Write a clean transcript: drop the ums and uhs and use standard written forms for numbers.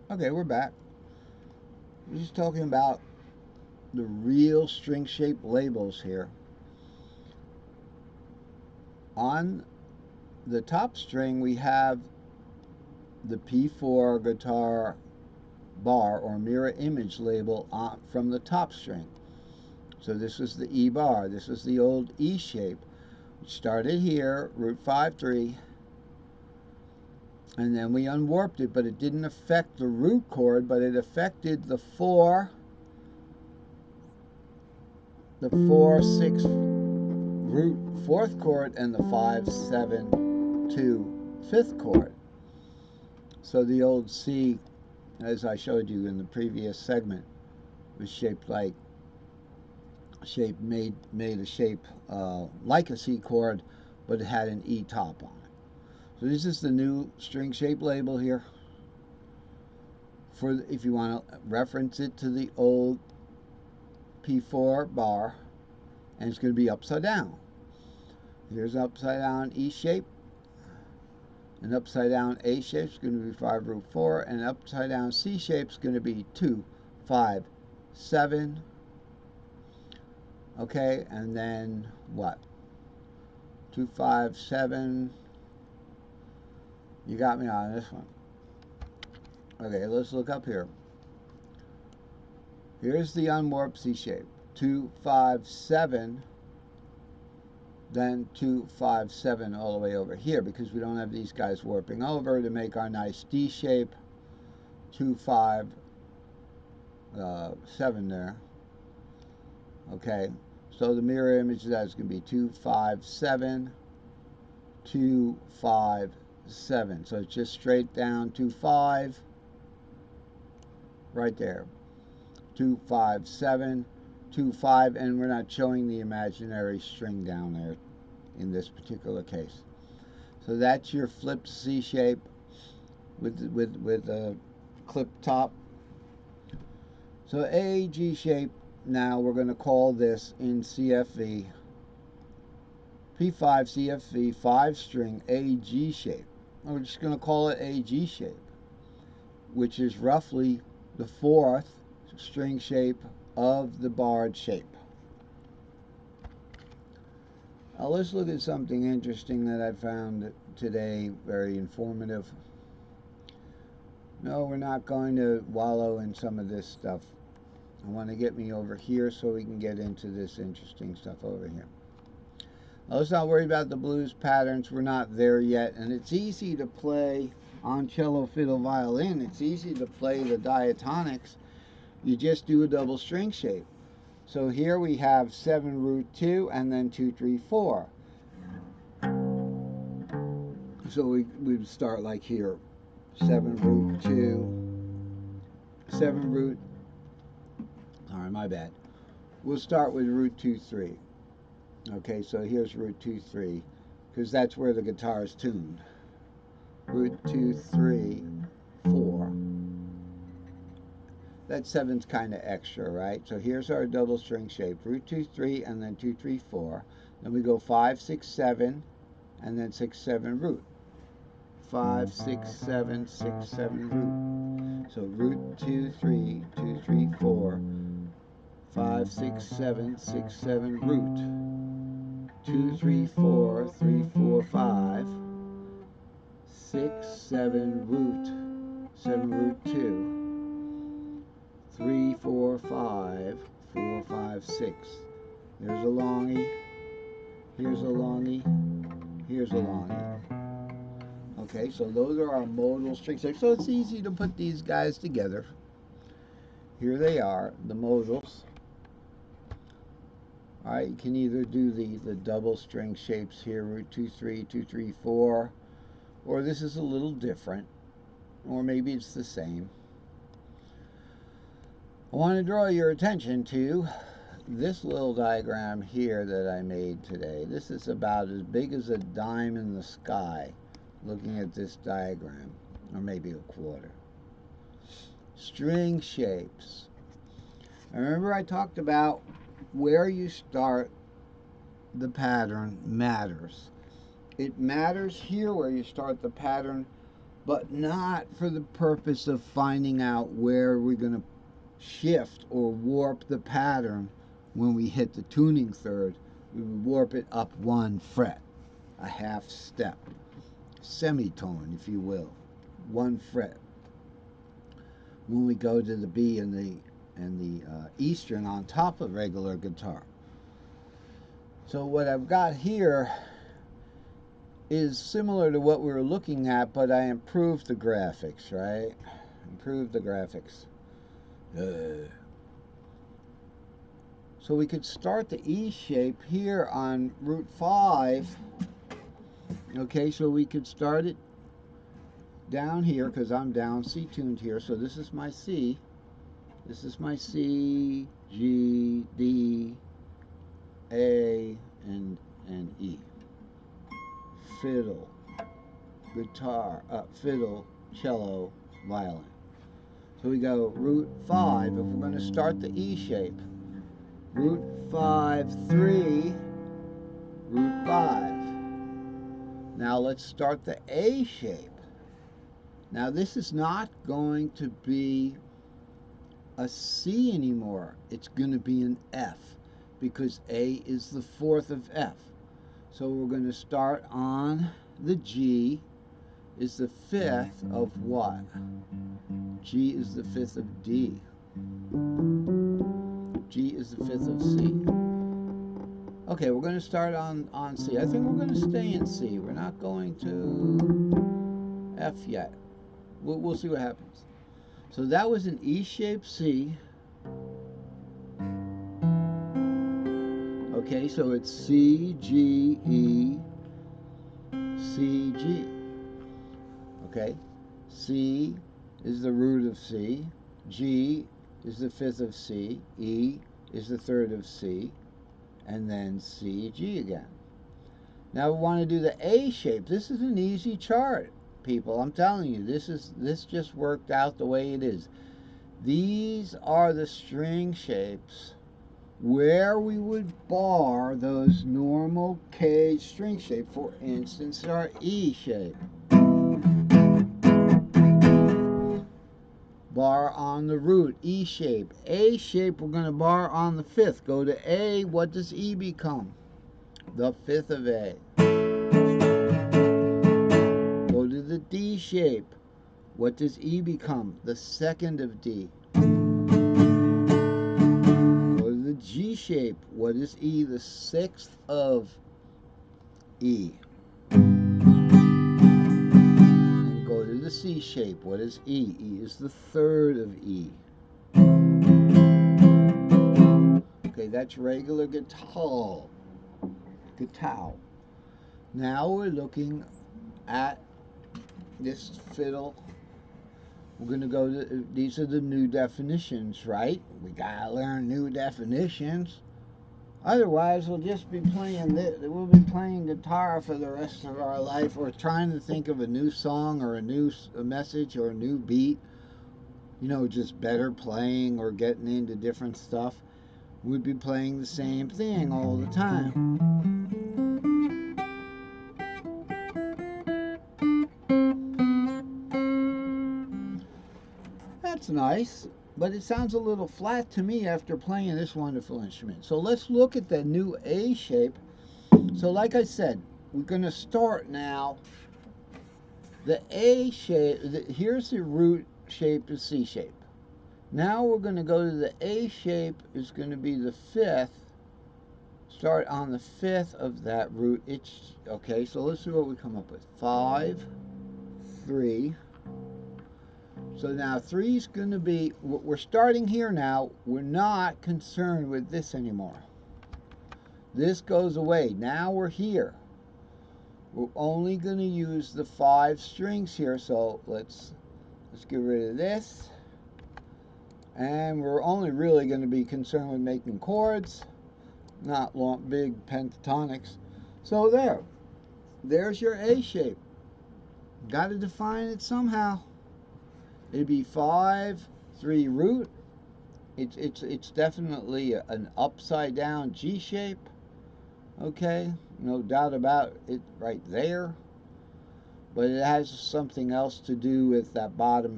Okay, we're back. We're just talking about the real string shape labels here. On the top string, we have the P4 guitar bar or mirror image label from the top string. So this was the E bar. This was the old E shape, which started here, root 5-3, and then we unwarped it, but it didn't affect the root chord, but it affected the 4, 6 root 4th chord and the 5, 7, 2 5th chord. So the old C, as I showed you in the previous segment, was shaped like made a shape like a C chord, but it had an E top on it. So this is the new string shape label here. For if you want to reference it to the old P4 bar, and it's going to be upside down. Here's an upside down E shape. An upside down A shape is going to be 5 root 4, and an upside down C shape is going to be 2, 5, 7. Okay, and then what? 2, 5, 7. You got me on this one. Okay, let's look up here. Here's the unwarped C shape. 2, 5, 7. Then 2, 5, 7 all the way over here because we don't have these guys warping over to make our nice D shape. 2, 5, 7 there. Okay, so the mirror image of that is going to be 2, 5, 7, 2, 5, 7. So it's just straight down 2, 5, right there. 2, 5, 7, 2, 5, and we're not showing the imaginary string down there in this particular case. So that's your flipped C shape with a clip top. So A, G shape, now we're going to call this in CFV P5 CFV 5 string A, G shape. We're just going to call it A, G shape, which is roughly the 4th string shape of the barred shape. Now let's look at something interesting that I found today, very informative. No, we're not going to wallow in some of this stuff. I want to get me over here so we can get into this interesting stuff over here. Now, let's not worry about the blues patterns. We're not there yet, and it's easy to play on cello, fiddle, violin. It's easy to play the diatonics. You just do a double string shape. So here we have 7 root 2 and then 2, 3, 4. So we would start like here. 7 root 2, 7 root, sorry, my bad. We'll start with root 2, 3. Okay, so here's root 2, 3, because that's where the guitar is tuned. Root 2, 3, 4. That 7's kind of extra, right? So here's our double string shape. Root 2, 3, and then 2, 3, 4. Then we go 5, 6, 7, and then 6, 7 root. 5, 6, 7, 6, 7 root. So root 2, 3, 2, 3, 4. 5, 6, 7, 6, 7 root. 2, 3, 4, 3, 4, 5. 6, 7 root. 7 root 2. 3, 4, 5. 4, 5, 6. Here's a long E. Here's a long E. Here's a long E. Okay, so those are our modal string shapes. So it's easy to put these guys together. Here they are, the modals. All right, you can either do the double string shapes here, root 2, 3, 2, 3, 4, or this is a little different, or maybe it's the same. I want to draw your attention to this little diagram here that I made today. This is about as big as a dime in the sky, looking at this diagram, or maybe a quarter. String shapes. Remember I talked about where you start the pattern matters. It matters here where you start the pattern but not for the purpose of finding out where we're going to shift or warp the pattern when we hit the tuning third. We would warp it up one fret, a half step, semitone, if you will, one fret. When we go to the B and the E string on top of regular guitar. So what I've got here is similar to what we were looking at, but I improved the graphics, right? Improved the graphics. So we could start the E shape here on root 5. Okay, so we could start it down here because I'm down C tuned here. So this is my C. This is my C, G, D, A, and E. Fiddle, guitar, fiddle, cello, violin. So we go root 5 if we're going to start the E shape. Root 5, 3, root 5. Now let's start the A shape. Now this is not going to be a C anymore. It's going to be an F because A is the fourth of F. So we're going to start on the G is the fifth of what? G is the fifth of D. G is the fifth of C. Okay, we're going to start on C. I think we're going to stay in C. We're not going to F yet. We'll see what happens. So that was an E-shaped C. Okay, so it's C, G, E, C, G. Okay, C is the root of C, G is the fifth of C, E is the third of C, and then C, G again. Now we want to do the A shape. This is an easy chart, people. I'm telling you, this just worked out the way it is. These are the string shapes where we would bar those normal cage string shape. For instance, our E shape. Bar on the root, E shape. A shape, we're going to bar on the fifth. Go to A, what does E become? The fifth of A. Go to the D shape. What does E become? The second of D. G shape, what is E? The sixth of E. And go to the C shape, what is E? E is the third of E. Okay, that's regular guitar. Guitar. Now we're looking at this fiddle. We're going to go to, these are the new definitions, right? We got to learn new definitions. Otherwise, we'll just be playing this. We'll be playing guitar for the rest of our life, or trying to think of a new song or a new message or a new beat. You know, just better playing or getting into different stuff. We'd be playing the same thing all the time. That's nice, but it sounds a little flat to me after playing this wonderful instrument. So let's look at the new A shape. So like I said, we're going to start now. The A shape, here's the root shape, the C shape. Now we're going to go to the A shape, is going to be the fifth. Start on the fifth of that root. Okay, so let's see what we come up with. 5, 3. So now 3 is going to be, we're starting here now. We're not concerned with this anymore. This goes away. Now we're here. We're only going to use the 5 strings here. So let's get rid of this. And we're only really going to be concerned with making chords, not long, big pentatonics. So there's your A shape. Got to define it somehow. It'd be 5, 3 root. It's definitely an upside down G shape. Okay, no doubt about it right there. but it has something else to do with that bottom